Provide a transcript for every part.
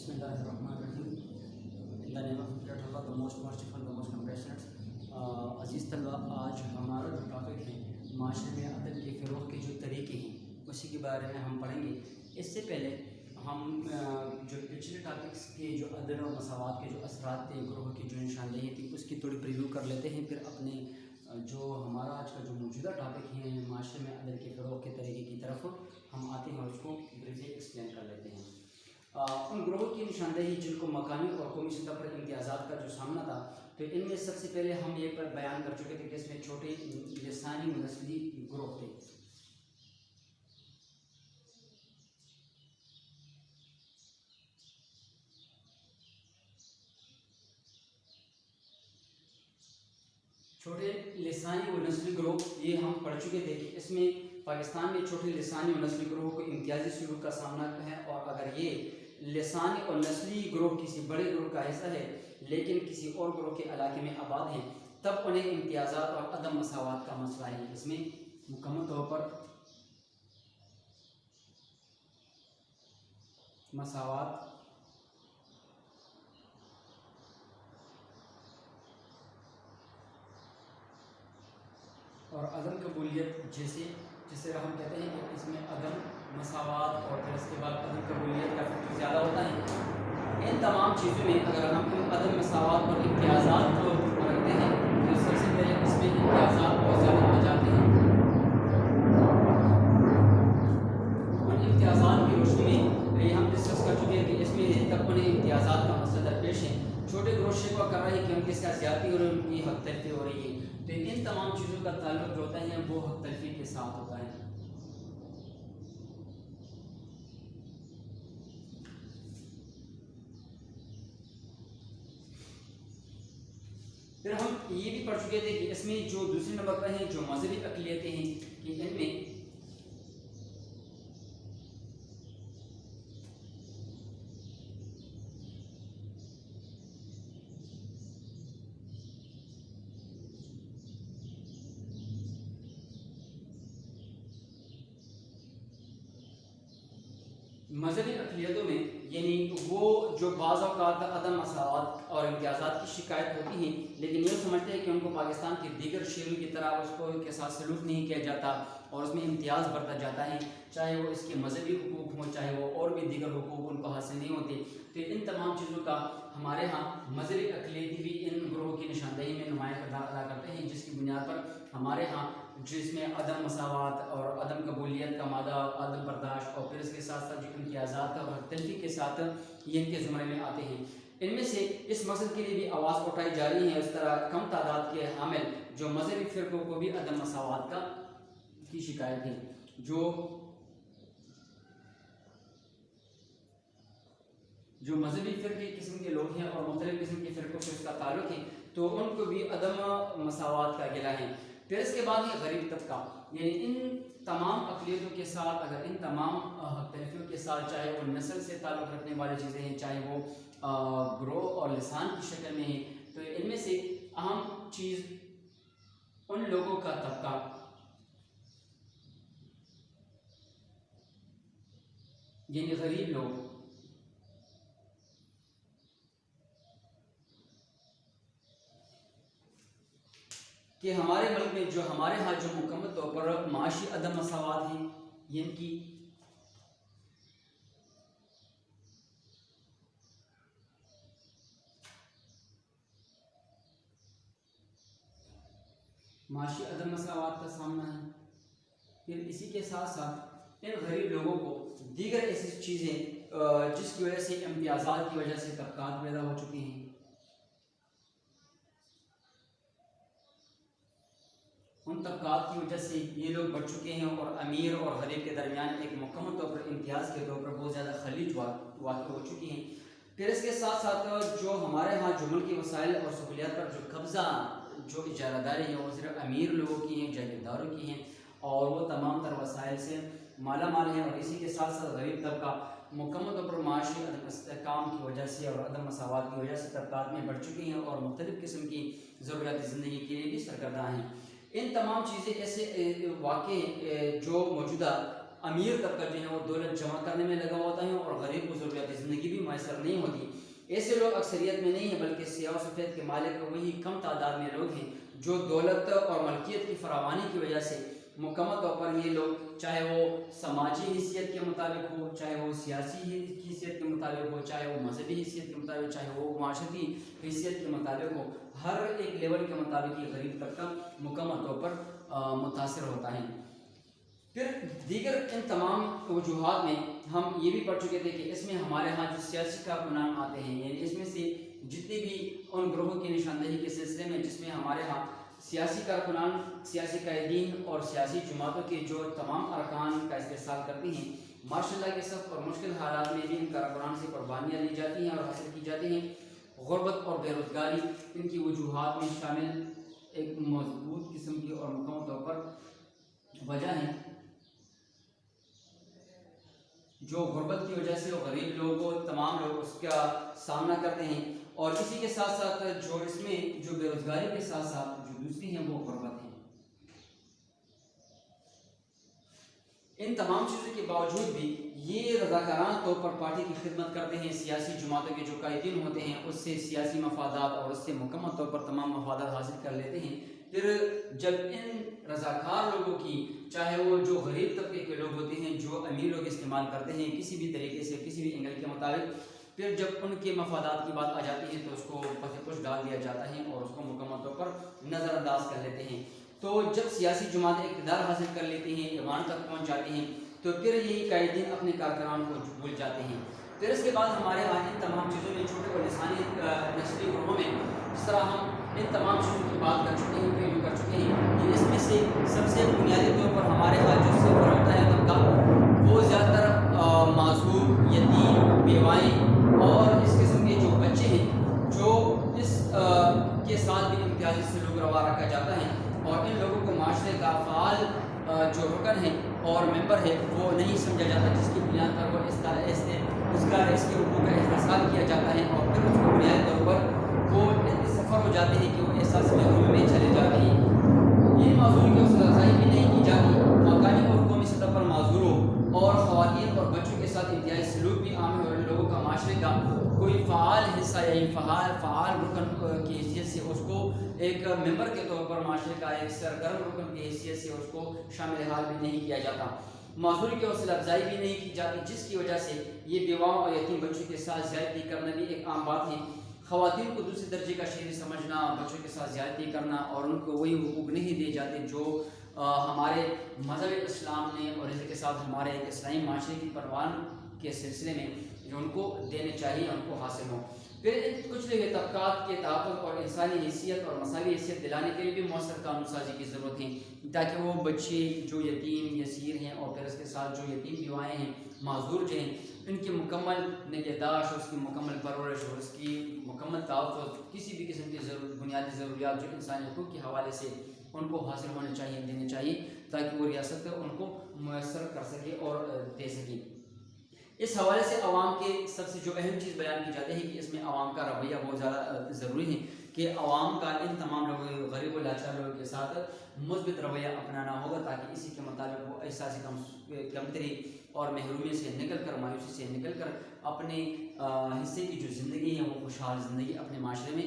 Bismillahirrahmanirrahim. In the name of Allah, the most merciful, the most compassionate. عزیز طلبہ، آج ہمارا جو ٹاپک ہے معاشرے میں عدل کے فروغ کے جو طریقے ہیں اسی کے بارے میں ہم پڑھیں گے۔ اس سے پہلے ہم جو پچھلے ٹاپکس کے جو عدل اور مساوات کے جو اثرات تھے، گروہ کی جو نشاندہی تھی، اس کی تھوڑی پریویو کر لیتے ہیں، پھر اپنے جو ہمارا آج کا جو موجودہ ٹاپک ہے معاشرے میں عدل کے فروغ کے طریقے کی طرف ہم آتے ہیں اور اس کو بریفلی ایکسپلین کر لیتے ہیں۔ ان گروہ کی نشاندہی جن کو مقامی اور قومی سطح پر امتیازات کا جو سامنا تھا، تو ان میں سب سے پہلے ہم یہ پر بیان کر چکے تھے کہ اس میں چھوٹے لسانی و نسلی گروہ تھے۔ چھوٹے لسانی و نسلی گروہ یہ ہم پڑھ چکے تھے کہ اس میں پاکستان میں چھوٹے لسانی و نسلی گروہ کو امتیازی سلوک کا سامنا ہے، اور اگر یہ لسانی اور نسلی گروہ کسی بڑے گروہ کا حصہ ہے لیکن کسی اور گروہ کے علاقے میں آباد ہیں، تب انہیں امتیازات اور عدم مساوات کا مسئلہ ہے۔ اس میں مکمل طور پر مساوات اور عدم قبولیت جسے ہم کہتے ہیں کہ اس میں عدم مساوات اور پھر اس کے بعد عدم قبولیت کا فیکٹر زیادہ ہوتا ہے۔ ان تمام چیزوں میں اگر ہم عدم مساوات اور امتیازات کو رکھتے ہیں تو سب سے پہلے اس میں امتیازات بہت زیادہ آ جاتے ہیں۔ ان امتیازات کی روشنی میں یہ ہم ڈسکس کر چکے ہیں کہ اس میں تک انہیں امتیازات کا مسئلہ درپیش ہے۔ چھوٹے گروہ شکوہ کر رہے ہیں کہ ان کے ساتھ زیادتی اور ان کی حق تلفی ہو رہی ہے، تو ان تمام چیزوں کا تعلق جو ہوتا ہے وہ حق تلفی کے ساتھ ہوتا ہے۔ پھر ہم یہ بھی پڑھ چکے تھے کہ اس میں جو دوسرے نمبر پر ہیں جو مذہبی اقلیتیں ہیں کہ ان میں مذہبی اقلیتوں میں یعنی وہ جو بعض اوقات عدم مساوات اور امتیازات کی شکایت ہوتی ہیں لیکن یہ سمجھتے ہیں کہ ان کو پاکستان کے دیگر شہروں کی طرح اس کو کے ساتھ سلوک نہیں کیا جاتا اور اس میں امتیاز برتا جاتا ہے، چاہے وہ اس کے مذہبی حقوق ہوں چاہے وہ اور بھی دیگر حقوق ان کو حاصل نہیں ہوتے، تو ان تمام چیزوں کا ہمارے ہاں مذہبی اقلیتی بھی ان گروہوں کی نشاندہی میں نمایاں کردار ادا کرتے ہیں، جس کی بنیاد پر ہمارے ہاں جس میں عدم مساوات اور عدم قبولیت کا مادہ، عدم برداشت اور پھر اس کے ساتھ ساتھ جو امتیازات اور حق تلفی کے ساتھ یہ ان کے زمرے میں آتے ہیں۔ ان میں سے اس مقصد کے لیے بھی آواز اٹھائی جا رہی ہے، اس طرح کم تعداد کے حامل جو مذہبی فرقوں کو بھی عدم مساوات کی شکایت ہے، جو مذہبی فرقے قسم کے لوگ ہیں اور مختلف قسم کے فرقوں سے اس کا تعلق ہے، تو ان کو بھی عدم مساوات کا گلہ ہے۔ پھر اس کے بعد ہے غریب طبقہ، یعنی ان تمام اقلیتوں کے ساتھ اگر ان تمام حق تلفیوں کے ساتھ چاہے وہ نسل سے تعلق رکھنے والی چیزیں ہیں چاہے وہ گروہ اور لسان کی شکل میں ہیں، تو ان میں سے اہم چیز ان لوگوں کا طبقہ یعنی غریب لوگ کہ ہمارے ملک میں جو ہمارے ہاں جو مکمل طور پر معاشی عدم مساوات ہیں یہ ان کی معاشی عدم مساوات کا سامنا ہے۔ پھر اسی کے ساتھ ساتھ ان غریب لوگوں کو دیگر ایسی چیزیں جس کی وجہ سے امتیازات کی وجہ سے طبقات پیدا ہو چکی ہیں، ان طبقات کی وجہ سے یہ لوگ بڑھ چکے ہیں اور امیر اور غریب کے درمیان ایک مکمل طور پر امتیاز کے طور پر بہت زیادہ خلیج واقع ہو چکی ہیں۔ پھر اس کے ساتھ ساتھ جو ہمارے ہاں جو ملکی وسائل اور سہولیات پر جو قبضہ جو اجارہ داری ہے وہ صرف امیر لوگوں کی ہیں، جاگیرداروں کی ہیں اور وہ تمام تر وسائل سے مالا مال ہیں، اور اسی کے ساتھ ساتھ غریب طبقہ مکمل طور پر معاشی عدم استحکام کی وجہ سے اور عدم مساوات کی وجہ سے طبقات میں بڑھ چکی ہیں اور مختلف قسم کی ضروریات زندگی کے لیے بھی سرگرداں ہیں۔ ان تمام چیزیں ایسے واقع جو موجودہ امیر طبقہ جو ہے وہ دولت جمع کرنے میں لگا ہوتا ہے اور غریب کو ضروریات زندگی بھی میسر نہیں ہوتی. ایسے لوگ اکثریت میں نہیں ہیں بلکہ سیاہ و سفید کے مالک وہی کم تعداد میں لوگ ہیں جو دولت اور ملکیت کی فراوانی کی وجہ سے مکمل طور پر یہ لوگ چاہے وہ سماجی حیثیت کے مطابق ہو, چاہے وہ سیاسی حیثیت کے مطابق ہو, چاہے وہ مذہبی حیثیت کے مطابق, چاہے وہ معاشرتی حیثیت کے مطابق ہو, ہر ایک لیول کے مطابق یہ غریب طبقہ مکمل طور پر متاثر ہوتا ہے. پھر دیگر ان تمام وجوہات میں ہم یہ بھی پڑھ چکے تھے کہ اس میں ہمارے ہاں جو سیاسی کارکنان آتے ہیں, یعنی اس میں سے جتنے بھی ان گروہوں کی نشاندہی کے سلسلے میں جس میں ہمارے ہاں سیاسی کارکنان, سیاسی قائدین اور سیاسی جماعتوں کے جو تمام ارکان کا استحصال کرتی ہیں, ماشاء اللہ کے سخت اور مشکل حالات میں بھی ان کارکنان سے قربانیاں لی جاتی ہیں اور حاصل کی جاتی ہیں. غربت اور بے روزگاری ان کی وجوہات میں شامل ایک مضبوط قسم کی اور مکمل طور پر وجہ ہے. جو غربت کی وجہ سے غریب لوگوں تمام لوگ اس کا سامنا کرتے ہیں, اور اسی کے ساتھ ساتھ جو اس میں جو بے روزگاری کے ساتھ ساتھ جو دوسری ہیں وہ غربت ہے. ان تمام چیزوں کے باوجود بھی یہ رضاکارانہ طور پر پارٹی کی خدمت کرتے ہیں. سیاسی جماعتوں کے جو قائدین ہوتے ہیں اس سے سیاسی مفادات اور اس سے مکمل طور پر تمام مفادات حاصل کر لیتے ہیں. پھر جب ان رضاکار لوگوں کی, چاہے وہ جو غریب طبقے کے لوگ ہوتے ہیں, جو امیر لوگ استعمال کرتے ہیں کسی بھی طریقے سے کسی بھی اینگل کے مطابق, پھر جب ان کے مفادات کی بات آ جاتی ہے تو اس کو پس پش ڈال دیا جاتا ہے اور اس کو مکمل طور پر نظر انداز کر لیتے ہیں. تو جب سیاسی جماعتیں اقتدار حاصل کر لیتی ہیں, ایوان تک پہنچ جاتی ہیں, تو پھر یہی قائدین اپنے کارکنان کو بھول جاتے ہیں. پھر اس کے بعد ہمارے یہاں ان تمام چیزوں میں چھوٹے اور لسانی نسلی گروہوں میں جس طرح ہم ان تمام چیزوں کی بات کر چکے ہیں, پریویو کر چکے ہیں, کہ اس میں سے سب سے بنیادی طور پر ہمارے یہاں جو سفر ہوتا ہے طبقہ وہ زیادہ تر معذور, یتیم, بیوائیں اور اس قسم کے جو بچے ہیں جو اس کے ساتھ بھی امتیازی سلوک روا رکھا جاتا ہے, اور ان لوگوں کو معاشرے کا فعال جو رکن ہے اور ممبر ہے وہ نہیں سمجھا جاتا, جس کی بنیاد پر وہ اس کے حقوق کا احتساب کیا جاتا ہے, اور پھر اس کو بنیادی طور پر وہ سفر ہو جاتے ہیں کہ وہ احساس محرومی میں چلے جاتے ہیں. یہ معذوری کی حوصلہ افزائی بھی نہیں کی جاتی. مقامی اور قومی سطح پر معذوروں اور خواتین اور بچوں کے ساتھ امتیازی سلوک بھی عام ہے, اور ان لوگوں کا معاشرے کا کوئی فعال حصہ یا فعال رکن کی حیثیت سے اس کو ایک ممبر کے طور پر معاشرے کا ایک سرگرم رکن کی حیثیت سے اس کو شامل حال بھی نہیں کیا جاتا. معذوری کی حوصلہ افزائی بھی نہیں کی جاتی, جس کی وجہ سے یہ بیواؤں اور یتیم بچوں کے ساتھ زیادتی کرنا بھی ایک عام بات ہے. خواتین کو دوسرے درجے کا شہری سمجھنا, بچوں کے ساتھ زیادتی کرنا اور ان کو وہی حقوق نہیں دیے جاتے جو ہمارے مذہب اسلام نے اور اس کے ساتھ ہمارے ایک اسلامی معاشرے کی پروان کے سلسلے میں جو ان کو دینے چاہیے ان کو حاصل ہوں. پھر کچھ طبقات کے تحفظ اور انسانی حیثیت اور مساوی حیثیت دلانے کے لیے بھی مؤثر قانون سازی کی ضرورت ہے, تاکہ وہ بچے جو یتیم یسیر ہیں اور پھر اس کے ساتھ جو یتیم بیوائیں ہیں, معذور جو ہیں, ان کی مکمل نگہداشت, اس کی مکمل پرورش اور اس کی مکمل تحفظ, کسی بھی قسم کی بنیادی ضروریات جو انسانی حقوق کے حوالے سے ان کو حاصل ہونے چاہیے, دینے چاہیے, تاکہ وہ ریاست ان کو میسر کر سکے اور دے سکے. اس حوالے سے عوام کے سب سے جو اہم چیز بیان کی جاتی ہے کہ اس میں عوام کا رویہ بہت زیادہ ضروری ہے, کہ عوام کا ان تمام لوگوں, غریب و لاچار لوگوں کے ساتھ مثبت رویہ اپنانا ہوگا, تاکہ اسی کے مطابق وہ احساس کمتری اور محرومی سے نکل کر, مایوسی سے نکل کر اپنے حصے کی جو زندگی ہے وہ خوشحال زندگی اپنے معاشرے میں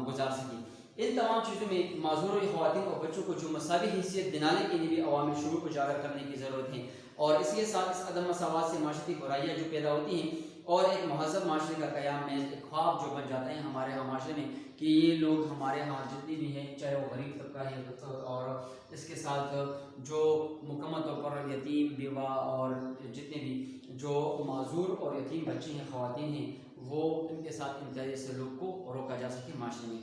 گزار سکے. ان تمام چیزوں میں معذور خواتین اور بچوں کو جو مساوی حیثیت دلانے کے لیے بھی عوامی شعور کو اجاگر کرنے کی ضرورت ہے, اور اس کے ساتھ اس عدم مساوات سے معاشرتی برائیاں جو پیدا ہوتی ہیں اور ایک مہذب معاشرے کا قیام میں ایک خواب جو بن جاتے ہیں ہمارے ہاں معاشرے میں, کہ یہ لوگ ہمارے ہاں جتنے بھی ہیں, چاہے وہ غریب طبقہ ہے اور اس کے ساتھ جو مکمل طور پر یتیم, بیوہ اور جتنے بھی جو معذور اور یتیم بچے ہیں, خواتین ہیں, وہ ان کے ساتھ امتیازی سلوک کو روکا جا سکے معاشرے میں.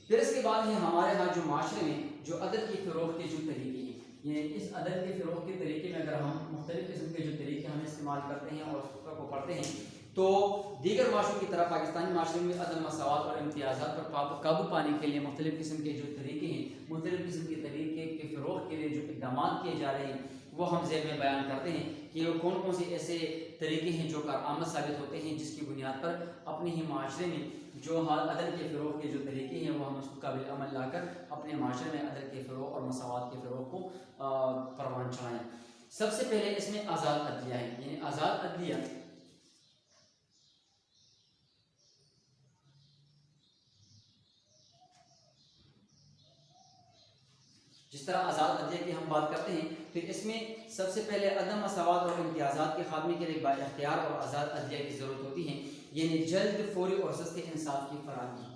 پھر اس کے بعد ہے ہمارے ہاں جو معاشرے میں جو عدل کی فروغ کے جو طریقے ہیں, یہ اس عدل کے فروغ کے طریقے میں اگر ہم مختلف قسم کے جو طریقے ہم استعمال کرتے ہیں اور اس کو پڑھتے ہیں, تو دیگر معاشروں کی طرح پاکستانی معاشرے میں عدم مساوات اور امتیازات پر قابو پانے کے لیے مختلف قسم کے جو طریقے ہیں, مختلف قسم کے طریقے کے فروغ کے لیے جو اقدامات کیے جا رہے ہیں وہ ہم ذیل میں بیان کرتے ہیں, کہ وہ کون کون سے ایسے طریقے ہیں جو کارآمد ثابت ہوتے ہیں, جس کی بنیاد پر اپنے ہی معاشرے میں جو عدل کے فروغ کے جو طریقے ہیں وہ ہم اس کو قابل عمل لا کر اپنے معاشرے میں عدل کے فروغ اور مساوات کے فروغ کو پروان چڑھائیں. سب سے پہلے اس میں آزاد عدلیہ ہے، یعنی آزاد عدلیہ جس طرح آزاد عدلیہ کی ہم بات کرتے ہیں، پھر اس میں سب سے پہلے عدم مساوات اور امتیازات کے خاتمے کے لیے با اختیار اور آزاد عدلیہ کی ضرورت ہوتی ہے، یعنی جلد، فوری اور سستے انصاف کی فراہمی۔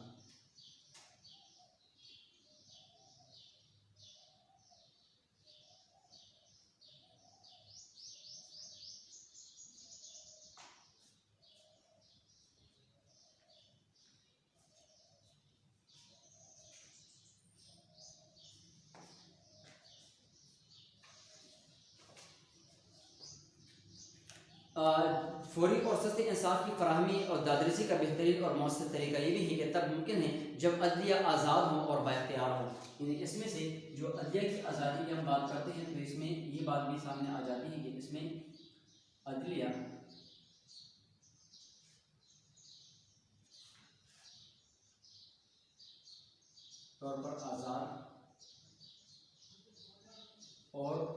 فوری اور سستے انصاف کی فراہمی اور دادرسی کا بہترین اور مؤثر طریقہ یہ بھی ہے کہ تب ممکن ہے جب عدلیہ آزاد ہو اور با اختیار ہو، یعنی اس میں سے جو عدلیہ کی آزادی کی ہم بات کرتے ہیں تو اس میں یہ بات بھی سامنے آ جاتی ہے کہ اس میں عدلیہ طور پر آزاد اور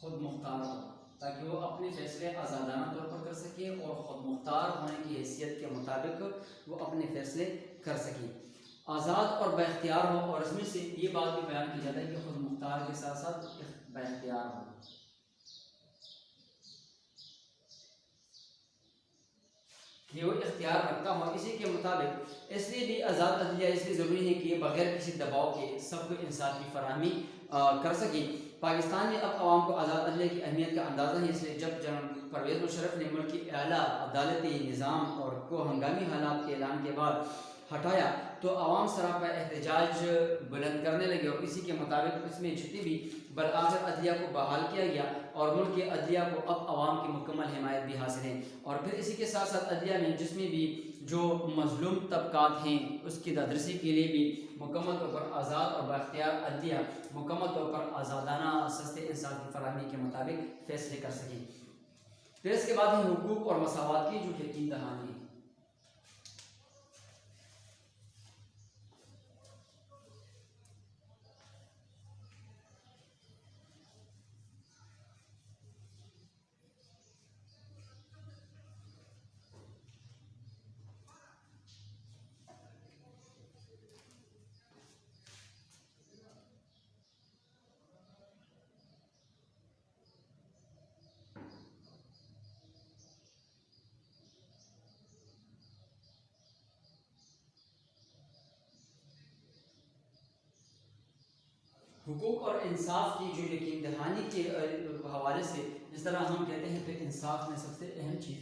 خود مختار ہو، تاکہ وہ اپنے فیصلے آزادانہ طور پر کر سکے اور خود مختار ہونے کی حیثیت کے مطابق وہ اپنے فیصلے کر سکے، آزاد اور با اختیار ہو۔ اور اس میں سے یہ بات بھی بیان کی جاتا ہے کہ خود مختار کے ساتھ ساتھ با اختیار ہو، کہ وہ اختیار رکھتا ہو اسی کے مطابق۔ اس لیے بھی آزاد عدلیہ اس لیے ضروری ہے کہ یہ بغیر کسی دباؤ کے سب کو انصاف کی فراہمی کر سکے۔ پاکستان میں اب عوام کو آزاد عدلیہ کی اہمیت کا اندازہ ہے، اس لیے جب جنرل پرویز مشرف نے ملک کی اعلیٰ عدالتی نظام اور کو ہنگامی حالات کے اعلان کے بعد ہٹایا تو عوام سراپا احتجاج بلند کرنے لگے، اور اسی کے مطابق اس میں جتنی بھی بالآخر عدلیہ کو بحال کیا گیا اور ملک کے عدلیہ کو اب عوام کی مکمل حمایت بھی حاصل ہے۔ اور پھر اسی کے ساتھ ساتھ عدلیہ میں جس میں بھی جو مظلوم طبقات ہیں اس کی دادرسی کے لیے بھی مکمل طور پر آزاد اور با اختیار عدلیہ مکمل طور پر آزادانہ سستے انصاف کی فراہمی کے مطابق فیصلے کر سکیں۔ پھر اس کے بعد ہے حقوق اور مساوات کی جو یقین دہانی ہے۔ حقوق اور انصاف کی جو یقین دہانی کے حوالے سے جس طرح ہم کہتے ہیں کہ انصاف میں سب سے اہم چیز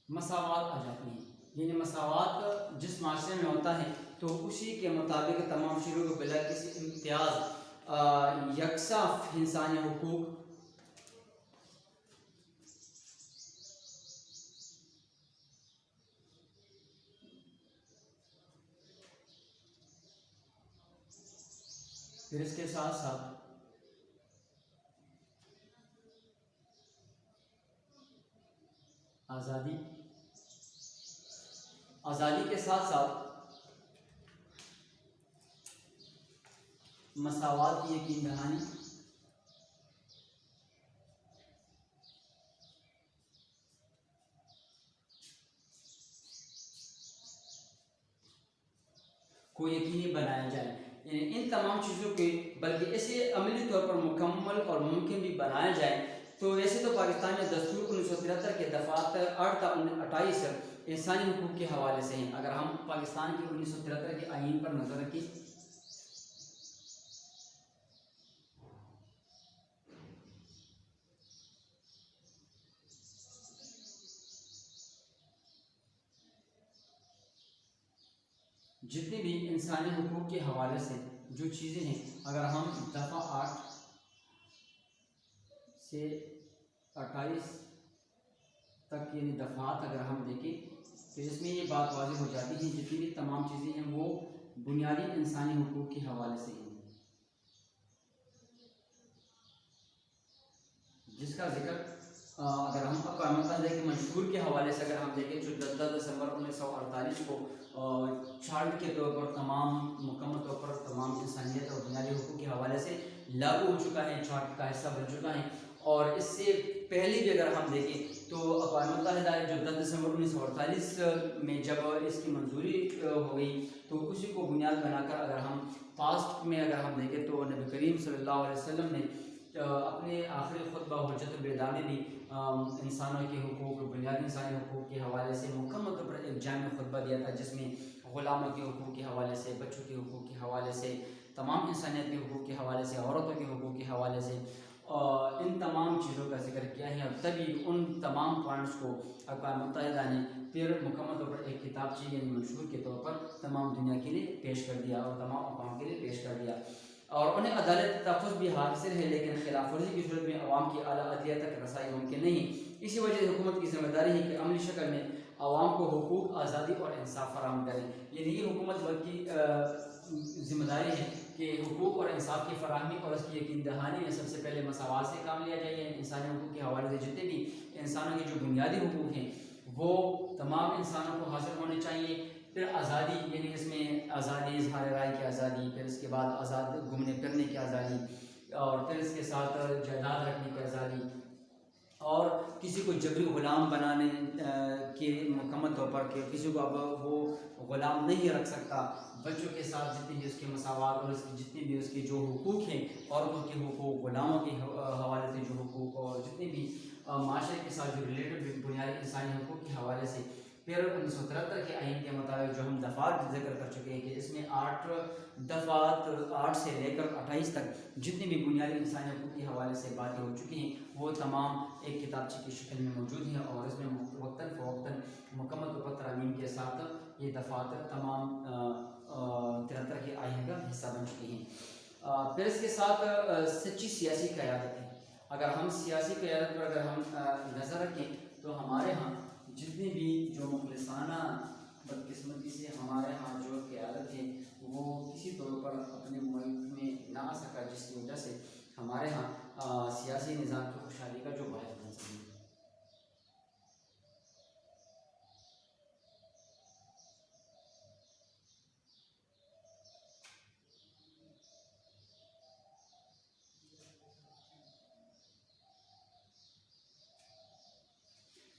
مساوات آ جاتی ہے، یعنی مساوات جس معاشرے میں ہوتا ہے تو اسی کے مطابق تمام شروع کو بلا کسی امتیاز یکساں انسانی حقوق پھر اس کے ساتھ ساتھ آزادی کے ساتھ ساتھ مساوات کی یقین دہانی، کو یقینی بنایا جائے، یعنی ان تمام چیزوں کے بلکہ اسے عملی طور پر مکمل اور ممکن بھی بنایا جائے۔ تو ویسے تو پاکستان میں دستور 1973 کے دفعات 8 تا 28 انسانی حقوق کے حوالے سے ہیں۔ اگر ہم پاکستان کی 1973 کے آئین پر نظر رکھیں جتنے بھی انسانی حقوق کے حوالے سے جو چیزیں ہیں، اگر ہم دفعہ 8 سے 28 تک یعنی دفعات اگر ہم دیکھیں تو اس میں یہ بات واضح ہو جاتی ہے جتنی بھی تمام چیزیں ہیں وہ بنیادی انسانی حقوق کے حوالے سے ہیں، جس کا ذکر اگر ہم اقوام متحدہ کے منشور کے حوالے سے اگر ہم دیکھیں جو 10 دسمبر 1948 کو چارٹ کے طور پر تمام مکمل طور پر تمام انسانیت اور بنیادی حقوق کے حوالے سے لاگو ہو چکا ہے، چارٹ کا حصہ بن چکا ہے. اور اس سے پہلے بھی اگر ہم دیکھیں تو اقوام متحدہ جو 10 دسمبر 1948 میں جب اس کی منظوری ہو گئی تو اسی کو بنیاد بنا کر اگر ہم پاسٹ میں اگر ہم دیکھیں تو نبی کریم صلی اللہ علیہ وسلم نے اپنے آخری خطبہ حجت الوداع میں بھی انسانوں کے حقوق، بنیادی انسانی حقوق کے حوالے سے مکمل طور پر ایک جامع خطبہ دیا تھا، جس میں غلاموں کے حقوق کے حوالے سے، بچوں کے حقوق کے حوالے سے، تمام انسانیت کے حقوق کے حوالے سے، عورتوں کے حقوق کے حوالے سے ان تمام چیزوں کا ذکر کیا ہے. اور تبھی ان تمام پوائنٹس کو اقوام متحدہ نے پھر مکمل طور پر ایک کتابچے یعنی منشور کے طور پر تمام دنیا کے لیے پیش کر دیا اور تمام اقوام کے لیے پیش کر دیا. اور انہیں عدالت تحفظ بھی حاصل ہے، لیکن خلاف ورزی کی صورت میں عوام کی اعلیٰ عدلیہ تک رسائی ممکن نہیں. اسی وجہ سے حکومت کی ذمہ داری ہے کہ عملی شکل میں عوام کو حقوق، آزادی اور انصاف فراہم کرے. یعنی یہ حکومت کی ذمہ داری ہے کہ حقوق اور انصاف کی فراہمی اور اس کی یقین دہانی میں سب سے پہلے مساوات سے کام لیا جائے. انسانی حقوق کے حوالے سے جتنے بھی انسانوں کے جو بنیادی حقوق ہیں وہ تمام انسانوں کو حاصل ہونے چاہیے. پھر آزادی، یعنی اس میں آزادی اظہار رائے کی آزادی، پھر اس کے بعد آزاد گھومنے پھرنے کی آزادی، اور پھر اس کے ساتھ جائیداد رکھنے کی آزادی، اور کسی کو جبری غلام بنانے کے مکمل طور پر کہ کسی کو اب وہ غلام نہیں رکھ سکتا. بچوں کے ساتھ جتنی بھی اس کے مساوات اور اس کی جتنی بھی اس کے جو حقوق ہیں، عورتوں کے حقوق، غلاموں کے حوالے سے جو حقوق، اور جتنے بھی معاشرے کے ساتھ جو ریلیٹڈ بنیادی انسانی حقوق کے حوالے سے. پھر 1973 کے آئین کے مطابق جو ہم دفعات ذکر کر چکے ہیں کہ اس میں 8 دفعات 8 سے لے کر 28 تک جتنی بھی بنیادی انسانی حقوق کے حوالے سے باتیں ہو چکی ہیں وہ تمام ایک کتابچے کی شکل میں موجود ہیں. اور اس میں وقتاً فوقتاً مکمل طور پر ترامیم کے ساتھ یہ دفعات تمام 73 کے آئین کا حصہ بن چکی ہیں. پھر اس کے ساتھ سچی سیاسی قیادت ہے. اگر ہم سیاسی قیادت پر اگر ہم نظر رکھیں تو ہمارے ہاں جتنی بھی جو مخلصانہ بدقسمتی سے ہمارے ہاں جو قیادت ہے وہ کسی طور پر اپنے ملک میں نہ آ سکا، جس کی وجہ سے ہمارے ہاں سیاسی نظام کی خوشحالی کا جو باعث بن سکے.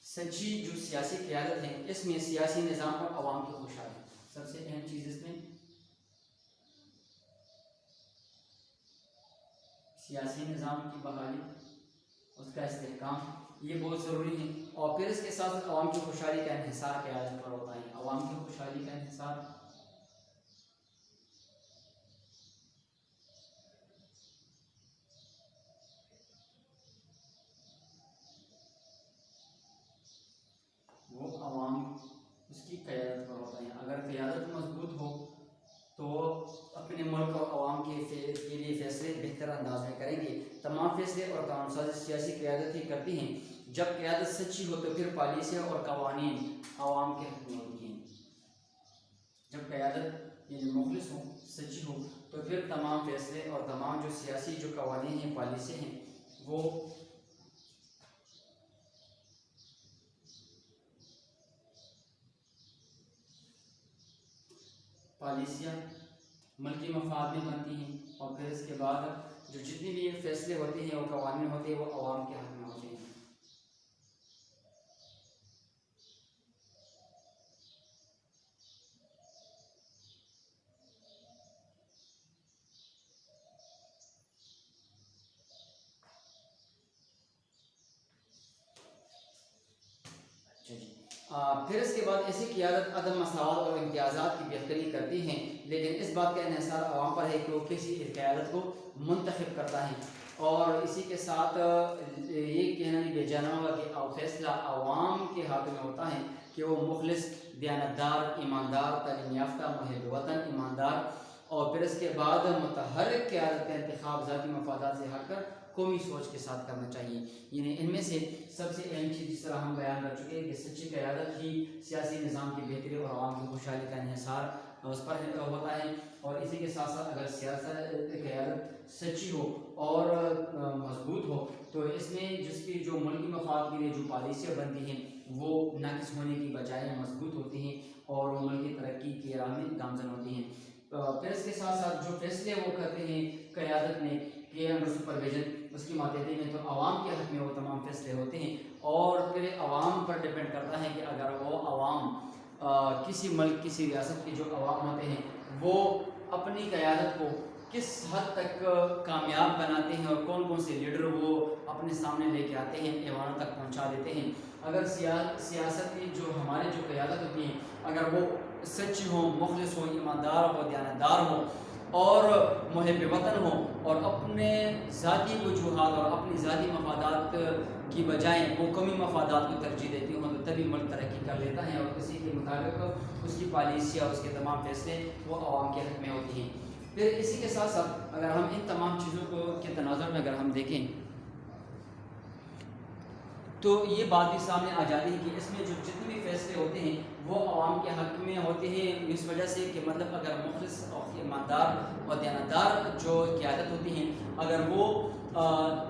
سچی جو سیاسی قیادت ہے اس میں سیاسی نظام اور عوام کی خوشحالی سب سے اہم چیز. اس میں سیاسی نظام کی بحالی، اس کا استحکام، یہ بہت ضروری ہے. اور پھر اس کے ساتھ عوام کی خوشحالی کا انحصار قیادت پر ہوتا ہے. عوام کی خوشحالی کا انحصار وہ عوام اس کی قیادت پر ہوتا ہے. اگر قیادت مضبوط ہو تو اپنے ملک اور عوام کے لیے فیصلے بہتر انداز میں کریں گے. تمام فیصلے اور قانون سازی سیاسی قیادت ہی کرتی ہیں. جب قیادت سچی ہو تو پھر پالیسیاں اور قوانین عوام کے حق میں ہوتی ہیں. جب قیادت یعنی مخلص ہو، سچی ہو، تو پھر تمام فیصلے اور تمام جو سیاسی جو قوانین ہیں، پالیسیاں ہیں، وہ پالیسیاں ملکی مفاد میں بنتی ہیں. اور پھر اس کے بعد جو جتنی بھی فیصلے ہوتے ہیں اور قوانین ہوتے ہیں وہ عوام کے حق میں ہوتے ہیں. پھر اس کے بعد ایسی قیادت عدم مساوات اور امتیازات کی بہتری کرتی ہیں، لیکن اس بات کا انحصار عوام پر ہے کہ وہ کسی قیادت کو منتخب کرتا ہے. اور اسی کے ساتھ یہ کہنا بھی بے جانا ہوگا کہ فیصلہ عوام کے ہاتھ میں ہوتا ہے کہ وہ مخلص، دیانتدار، ایماندار، تعلیم یافتہ، محب وطن، ایماندار، اور پھر اس کے بعد متحرک قیادت کا انتخاب ذاتی مفادات سے ہٹ کر قومی سوچ کے ساتھ کرنا چاہیے. یعنی ان میں سے سب سے اہم چیز جس طرح ہم بیان کر چکے ہیں کہ سچی قیادت ہی سیاسی نظام کی بہتری اور عوام کی خوشحالی کا انحصار اس پر ہوتا ہے. اور اسی کے ساتھ ساتھ اگر سیاست قیادت سچی ہو اور مضبوط ہو تو اس میں جس کی جو ملکی مفاد کے لیے جو پالیسیاں بنتی ہیں وہ ناقص ہونے کی بجائے مضبوط ہوتی ہیں اور وہ ملکی ترقی کی راہ میں گامزن ہوتی ہیں. پھر اس کے ساتھ ساتھ جو فیصلے وہ کرتے ہیں قیادت میں کہ انڈر سپرویژن اس کی ماتحتی میں تو عوام کے حق میں وہ تمام فیصلے ہوتے ہیں. اور پھر عوام پر ڈپینڈ کرتا ہے کہ اگر وہ عوام کسی ملک کسی ریاست کے جو عوام ہوتے ہیں وہ اپنی قیادت کو کس حد تک کامیاب بناتے ہیں اور کون کون سے لیڈر وہ اپنے سامنے لے کے آتے ہیں ایوانوں تک پہنچا دیتے ہیں. اگر سیاست کی جو ہماری جو قیادت ہوتی ہے اگر وہ سچی ہو, مخلص ہو, ایماندار ہو, دیانتدار ہو اور محب وطن ہو اور اپنے ذاتی وجوہات اور اپنی ذاتی مفادات کی بجائے وہ قومی مفادات کو ترجیح دیتی ہوں تو تبھی ملک ترقی کر لیتا ہے اور اسی کے مطابق اس کی پالیسیاں اس کے تمام فیصلے وہ عوام کے حق میں ہوتی ہیں. پھر اسی کے ساتھ ساتھ اگر ہم ان تمام چیزوں کو کے تناظر میں اگر ہم دیکھیں تو یہ بات بھی سامنے آ جاتی ہے کہ اس میں جو جتنے بھی فیصلے ہوتے ہیں وہ عوام کے حق میں ہوتے ہیں اس وجہ سے کہ مطلب اگر مخلص اور ایماندار اور دیانتدار جو قیادت ہوتی ہیں اگر وہ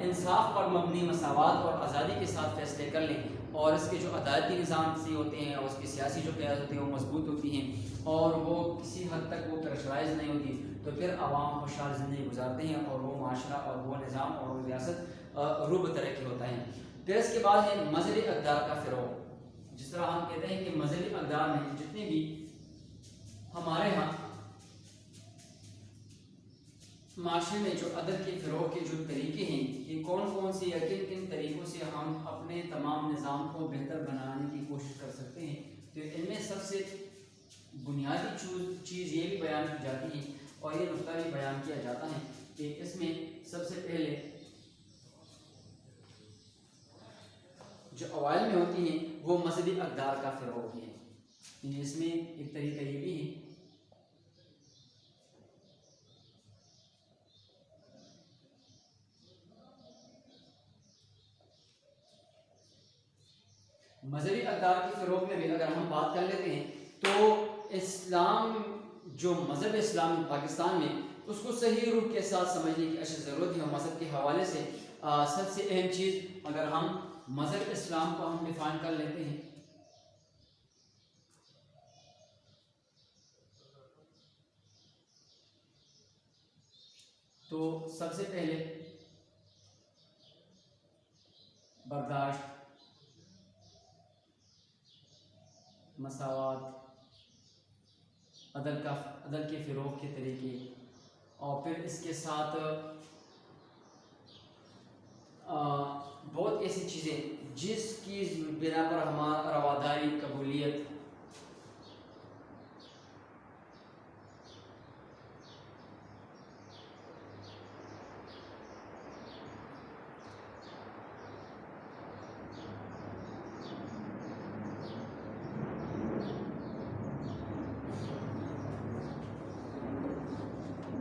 انصاف پر مبنی مساوات اور آزادی کے ساتھ فیصلے کر لیں اور اس کے جو عدالتی نظام سے ہوتے ہیں اور اس کی سیاسی جو قیادت ہوتی ہیں وہ مضبوط ہوتی ہیں اور وہ کسی حد تک وہ پریشرائز نہیں ہوتی تو پھر عوام خوشحال زندگی گزارتے ہیں اور وہ معاشرہ اور وہ نظام اور وہ ریاست روب ترقی ہوتا ہے. پھر اس کے بعد ہے مذہبی اقدار کا فروغ. جس طرح ہم کہتے ہیں کہ مذہبی اقدار میں جتنے بھی ہمارے ہاں معاشرے میں جو عدل کے فروغ کے جو طریقے ہیں کہ کون کون سے یا کن کن طریقوں سے ہم اپنے تمام نظام کو بہتر بنانے کی کوشش کر سکتے ہیں تو ان میں سب سے بنیادی چیز یہ بھی بیان کی جاتی ہے اور یہ نقطہ بھی بیان کیا جاتا ہے کہ اس میں سب سے پہلے جو اوائل میں ہوتی ہیں وہ مذہبی اقدار کا فروغ ہے. اس میں ایک طریقہ یہ بھی ہے مذہبی اقدار کی فروغ میں بھی اگر ہم بات کر لیتے ہیں تو اسلام جو مذہب اسلام پاکستان میں اس کو صحیح روح کے ساتھ سمجھنے کی اشد ضرورت ہے اور مذہب کے حوالے سے سب سے اہم چیز اگر ہم مذہب اسلام کو ہم ڈیفائن کر لیتے ہیں تو سب سے پہلے برداشت, مساوات, عدل کے فروغ کے طریقے اور پھر اس کے ساتھ بہت ایسی چیزیں جس کی بنا پر ہمارا رواداری, قبولیت,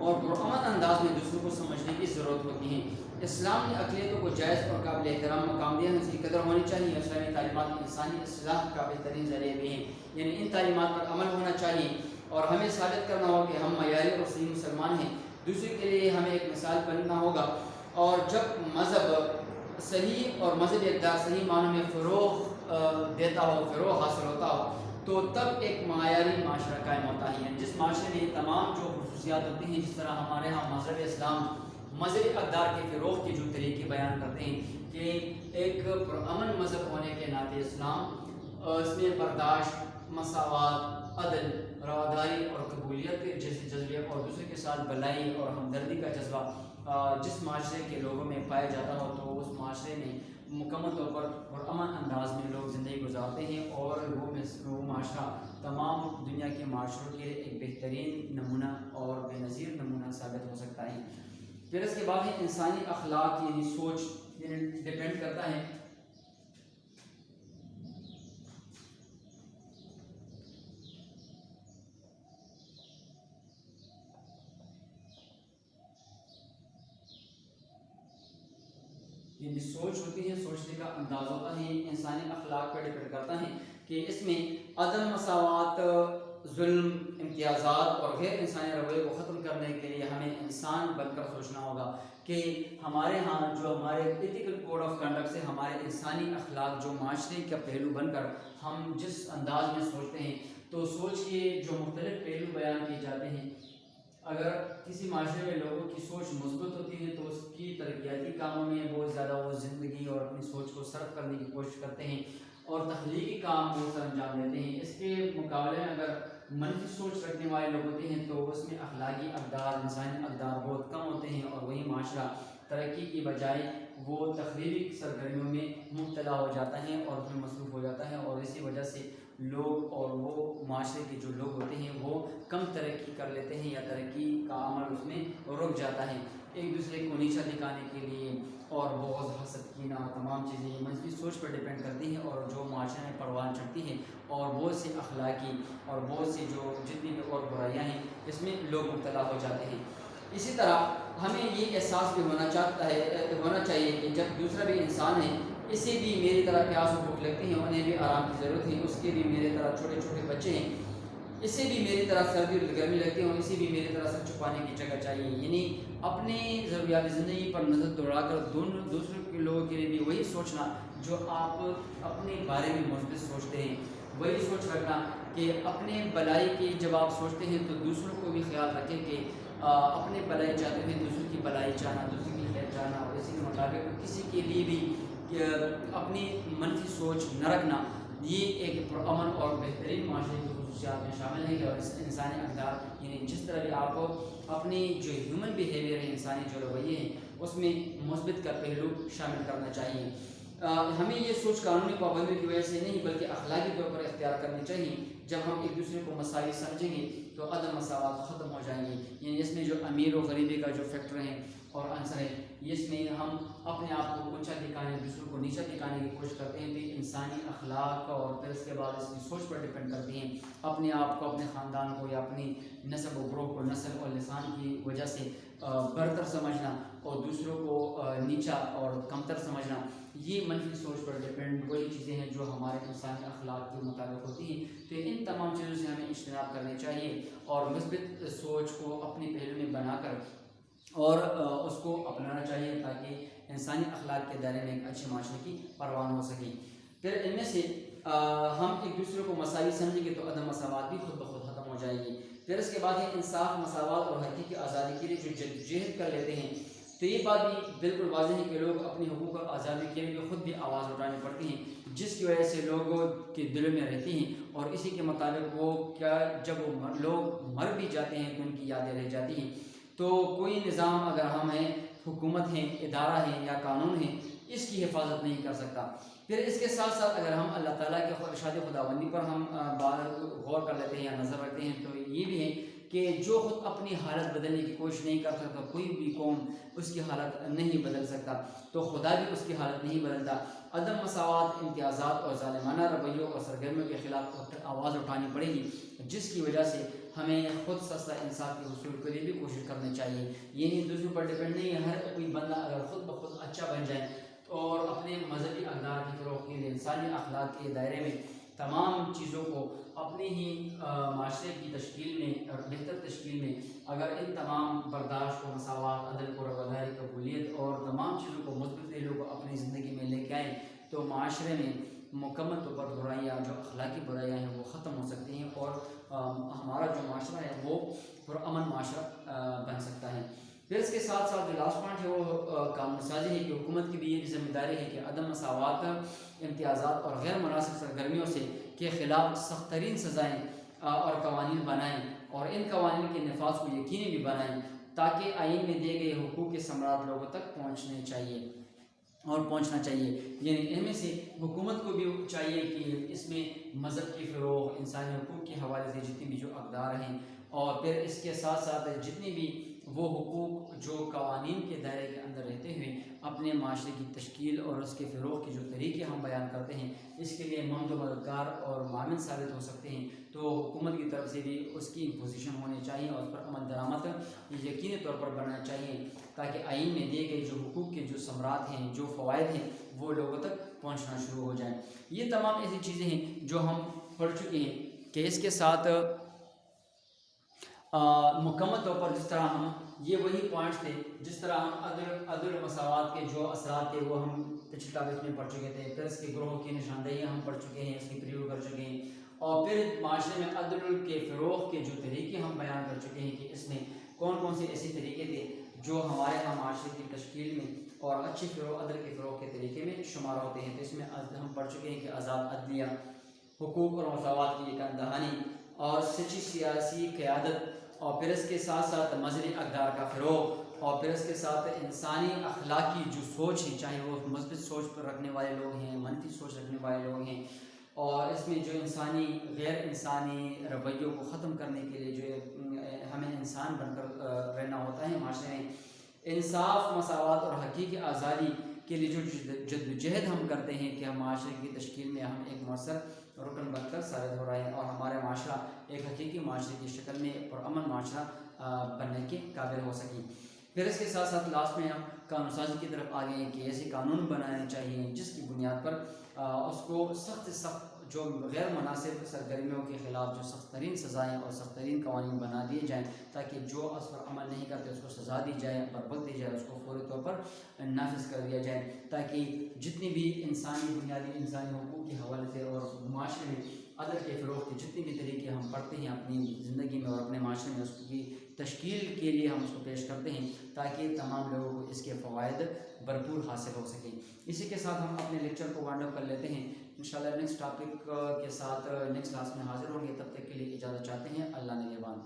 اور پرامن انداز میں دوسروں کو سمجھنے کی ضرورت ہوتی ہے. اسلام نے اقلیتوں کو جائز اور قابل احترام مقام دیا ہے, اس کی قدر ہونی چاہیے. اسلامی تعلیمات انسانی اصلاح کا بہترین ذریعہ بھی ہیں, یعنی ان تعلیمات پر عمل ہونا چاہیے اور ہمیں ثابت کرنا ہوگا کہ ہم معیاری اور صحیح مسلمان ہیں. دوسرے کے لیے ہمیں ایک مثال بننا ہوگا اور جب مذہب صحیح اور مذہبی اقدار صحیح معنوں میں فروغ دیتا ہو, فروغ حاصل ہوتا ہو تو تب ایک معیاری معاشرہ قائم ہوتا ہے. جس معاشرے میں تمام جو خصوصیات ہوتی ہیں, جس طرح ہمارے ہاں مذہب اسلام مذہبی اقدار کے فروغ کے جو طریقے بیان کرتے ہیں کہ ایک پرامن مذہب ہونے کے ناطے اسلام اس میں برداشت, مساوات, عدل, رواداری اور قبولیت کے جیسے جذبے اور دوسرے کے ساتھ بلائی اور ہمدردی کا جذبہ جس معاشرے کے لوگوں میں پایا جاتا ہو تو اس معاشرے میں مکمل طور پر پرامن انداز میں لوگ زندگی گزارتے ہیں اور وہ معاشرہ تمام دنیا کے معاشروں کے ایک بہترین نمونہ اور بے نظیر نمونہ ثابت ہو سکتا ہے. پھر اس کے بعد انسانی اخلاق یعنی سوچ یعنی ڈپینڈ کرتا ہے یعنی سوچ ہوتی ہے, سوچنے کا انداز ہوتا ہے, انسانی اخلاق پر ڈپینڈ کرتا ہے کہ اس میں عدم مساوات, ظلم, امتیازات اور غیر انسانی رویے کو ختم کرنے کے لیے ہمیں انسان بن کر سوچنا ہوگا کہ ہمارے ہاں جو ہمارے ایتھیکل کوڈ آف کنڈکٹ سے ہمارے انسانی اخلاق جو معاشرے کا پہلو بن کر ہم جس انداز میں سوچتے ہیں تو سوچ کے جو مختلف پہلو بیان کیے جاتے ہیں، اگر کسی معاشرے میں لوگوں کی سوچ مثبت ہوتی ہے تو اس کی ترقیاتی کاموں میں بہت زیادہ وہ زندگی اور اپنی سوچ کو صرف کرنے کی کوشش کرتے ہیں اور تخلیقی کام بہت سر انجام دیتے ہیں۔ اس کے مقابلے میں اگر منفی سوچ رکھنے والے لوگ ہوتے ہیں تو اس میں اخلاقی اقدار، انسانی اقدار بہت کم ہوتے ہیں اور وہی معاشرہ ترقی کی بجائے وہ تخریبی سرگرمیوں میں مبتلا ہو جاتا ہے اور اس میں مصروف ہو جاتا ہے، اور اسی وجہ سے لوگ اور وہ معاشرے کے جو لوگ ہوتے ہیں وہ کم ترقی کر لیتے ہیں یا ترقی کا عمل اس میں رک جاتا ہے۔ ایک دوسرے کو نیچا دکھانے کے لیے اور بغض، حسد، کینہ، تمام چیزیں یہ منفی سوچ پر ڈیپینڈ کرتی ہیں اور جو معاشرے میں پروان چڑھتی ہیں اور بہت سے اخلاقی اور بہت سی جو جتنی بھی اور برائیاں ہیں اس میں لوگ مبتلا ہو جاتے ہیں۔ اسی طرح ہمیں یہ احساس بھی ہونا چاہیے کہ جب دوسرا بھی انسان ہے، اسے بھی میری طرح پیاس و بھوک لگتی ہے، انہیں بھی آرام کی ضرورت ہے، اس کے بھی میری طرح چھوٹے چھوٹے بچے ہیں، اسے بھی میری طرح سردی اور گرمی لگتی ہے اور اسے بھی میری طرح سر چھپانے کی جگہ چاہیے۔ یعنی اپنے ضروریات زندگی پر نظر دوڑا کر دوسروں کے لوگوں کے لیے بھی وہی سوچنا جو آپ اپنے بارے میں مثبت سوچتے ہیں، وہی سوچ رکھنا کہ اپنے بلائی کی جب آپ سوچتے ہیں تو دوسروں کو بھی خیال رکھیں کہ اپنے بلائی چاہتے ہوئے دوسروں کی بلائی چاہنا، دوسروں کی خیر چاہنا اور اسی کے مطابق کسی کے لیے بھی اپنی منفی سوچ نہ رکھنا، یہ ایک پرامن اور بہترین معاشرے کی خصوصیات میں شامل ہے کہ اور اس انسانی اقدار یعنی جس طرح بھی آپ اپنی جو ہیومن بیہیویئر ہے، انسانی جو رویے ہیں اس میں مثبت کا پہلو شامل کرنا چاہیے۔ ہمیں یہ سوچ قانونی پابندیوں کی وجہ سے نہیں بلکہ اخلاقی طور پر اختیار کرنی چاہیے۔ جب ہم ایک دوسرے کو مساوی سمجھیں گے تو عدم مساوات ختم ہو جائیں گے، یعنی اس میں جو امیر و غریبی کا جو فیکٹر ہے اور عنصر ہے، اس میں ہم اپنے آپ کو اونچا دکھانے، دوسروں کو نیچا دکھانے کی کوشش کرتے ہیں، تو یہ انسانی اخلاق اور پھر اس کے بعد اس کی سوچ پر ڈپینڈ کرتی ہیں۔ اپنے آپ کو، اپنے خاندان کو یا اپنی نسب و گروہ کو نسل اور لسان کی وجہ سے برتر سمجھنا اور دوسروں کو نیچا اور کمتر سمجھنا، یہ منفی سوچ پر ڈپینڈ وہی چیزیں ہیں جو ہمارے انسانی اخلاق کے مطابق ہوتی ہیں۔ تو ان تمام چیزوں سے ہمیں اجتناب کرنی چاہیے اور مثبت سوچ کو اپنے پہلو میں بنا کر اور اس کو اپنانا چاہیے تاکہ انسانی اخلاق کے دائرے میں ایک اچھے معاشرے کی پروان ہو سکے۔ پھر ان میں سے ہم ایک دوسرے کو مساوی سمجھیں گے تو عدم مساوات بھی خود بخود ختم ہو جائے گی۔ پھر اس کے بعد ہے انصاف، مساوات اور حقیقی آزادی کے لیے جو جدوجہد کر لیتے ہیں، تو یہ بات بھی بالکل واضح ہے کہ لوگ اپنی حقوق اور آزادی کے لیے خود بھی آواز اٹھانی پڑتی ہیں، جس کی وجہ سے لوگوں کے دلوں میں رہتی ہیں اور اسی کے مطابق وہ جب لوگ مر بھی جاتے ہیں تو ان کی یادیں رہ جاتی ہیں۔ تو کوئی نظام اگر ہم ہیں، حکومت ہیں، ادارہ ہیں یا قانون ہیں، اس کی حفاظت نہیں کر سکتا۔ پھر اس کے ساتھ ساتھ اگر ہم اللہ تعالیٰ کے ارشاد خداوندی پر ہم غور کر لیتے ہیں یا نظر رکھتے ہیں تو یہ بھی ہے کہ جو خود اپنی حالت بدلنے کی کوشش نہیں کر سکتا، کوئی بھی قوم اس کی حالت نہیں بدل سکتا، تو خدا بھی اس کی حالت نہیں بدلتا۔ عدم مساوات، امتیازات اور ظالمانہ رویوں اور سرگرمیوں کے خلاف آواز اٹھانی پڑے گی، جس کی وجہ سے ہمیں خود سستا انصاف کے حصول کے لیے بھی کوشش کرنی چاہیے۔ یعنی دوسروں پر ڈپینڈ نہیں ہے، ہر کوئی بندہ اگر خود بخود اچھا بن جائے اور اپنے مذہبی اقدار کی فروغ کے لیے انسانی اخلاق کے دائرے میں تمام چیزوں کو اپنے ہی معاشرے کی تشکیل میں اور بہتر تشکیل میں اگر ان تمام برداشت و مساوات، عدل و رواداری، قبولیت اور تمام چیزوں کو مثبت پہلو کو اپنی زندگی میں لے کے آئیں تو معاشرے میں مکمل طور پر برائیاں، جو اخلاقی برائیاں ہیں وہ ختم ہو سکتی ہیں اور ہمارا جو معاشرہ ہے وہ پرامن معاشرہ بن سکتا ہے۔ پھر اس کے ساتھ ساتھ جو لاسٹ پوائنٹ ہے وہ قانون سازی ہے کہ حکومت کی بھی یہ ذمہ داری ہے کہ عدم مساوات، امتیازات اور غیر مناسب سرگرمیوں سے کے خلاف سخت ترین سزائیں اور قوانین بنائیں اور ان قوانین کے نفاذ کو یقینی بھی بنائیں تاکہ آئین میں دیے گئے حقوق کے ثمرات لوگوں تک پہنچنا چاہیے۔ یعنی ان میں سے حکومت کو بھی چاہیے کہ اس میں مذہب کی فروغ، انسانی حقوق کے حوالے سے جتنی بھی جو اقدار ہیں اور پھر اس کے ساتھ ساتھ جتنی بھی وہ حقوق جو قوانین کے دائرے کے اندر رہتے ہوئے اپنے معاشرے کی تشکیل اور اس کے فروغ کے جو طریقے ہم بیان کرتے ہیں اس کے لیے ممد و مددگار اور معاون ثابت ہو سکتے ہیں، تو حکومت کی طرف سے بھی اس کی پوزیشن ہونی چاہیے اور اس پر عمل درآمد یقینی طور پر بننا چاہیے تاکہ آئین میں دیے گئے جو حقوق کے جو ثمرات ہیں، جو فوائد ہیں وہ لوگوں تک پہنچنا شروع ہو جائیں۔ یہ تمام ایسی چیزیں ہیں جو ہم پڑھ چکے ہیں کہ اس کے ساتھ مکمل طور پر جس طرح ہم یہ وہی پوائنٹس تھے جس طرح ہم عدل و مساوات کے جو اثرات تھے وہ ہم پچھلی ٹاپک میں پڑھ چکے تھے، پھر اس کے گروہ کی نشاندہیاں ہم پڑھ چکے ہیں، اس کی پریویو کر چکے ہیں، اور پھر معاشرے میں عدل کے فروغ کے جو طریقے ہم بیان کر چکے ہیں کہ اس میں کون کون سے ایسے طریقے تھے جو ہمارے ہاں معاشرے کی تشکیل میں اور اچھے فروغ عدل کے فروغ کے طریقے میں شمار ہوتے ہیں۔ تو اس میں ہم پڑھ چکے ہیں کہ آزاد عدلیہ، حقوق اور مساوات کی یکن دہانی اور سچی سیاسی قیادت، اور پھر اس کے ساتھ ساتھ مذہبی اقدار کا فروغ، اور پھر اس کے ساتھ انسانی اخلاقی جو سوچ ہے، چاہے وہ مثبت سوچ پر رکھنے والے لوگ ہیں، منفی سوچ رکھنے والے لوگ ہیں، اور اس میں جو انسانی غیر انسانی رویوں کو ختم کرنے کے لیے جو ہمیں انسان بن کر رہنا ہوتا ہے معاشرے میں، انصاف، مساوات اور حقیقی آزادی کے لیے جو جد و جہد ہم کرتے ہیں کہ ہم معاشرے کی تشکیل میں ہم ایک مؤثر رکن بن کر ثابت ہو رہے ہیں اور ہمارا معاشرہ ایک حقیقی معاشرے کی شکل میں پرامن معاشرہ بننے کے قابل ہو سکیں۔ پھر اس کے ساتھ ساتھ لاسٹ میں ہم قانون سازی کی طرف آ گئے ہیں کہ ایسے قانون بنانے چاہیے جس کی بنیاد پر اس کو سخت سے سخت جو غیر مناسب سرگرمیوں کے خلاف جو سخت ترین سزائیں اور سخت ترین قوانین بنا دیے جائیں، تاکہ جو اس پر عمل نہیں کرتے اس کو سزا دی جائے، بربک دی جائے، اس کو فوری طور پر نافذ کر دیا جائے، تاکہ جتنی بھی انسانی بنیادی انسانی حقوق کے حوالے سے اور معاشرے میں عدل کے فروغ کے جتنے بھی طریقے ہم پڑھتے ہیں اپنی زندگی میں اور اپنے معاشرے میں اس کی تشکیل کے لیے ہم اس کو پیش کرتے ہیں تاکہ تمام لوگوں کو اس کے فوائد بھرپور حاصل ہو سکیں۔ اسی کے ساتھ ہم اپنے لیکچر کو وائنڈ اپ کر لیتے ہیں، انشاءاللہ نیکسٹ ٹاپک کے ساتھ نیکسٹ کلاس میں حاضر ہوں گے، تب تک کے لیے اجازت چاہتے ہیں، اللہ نگہبان۔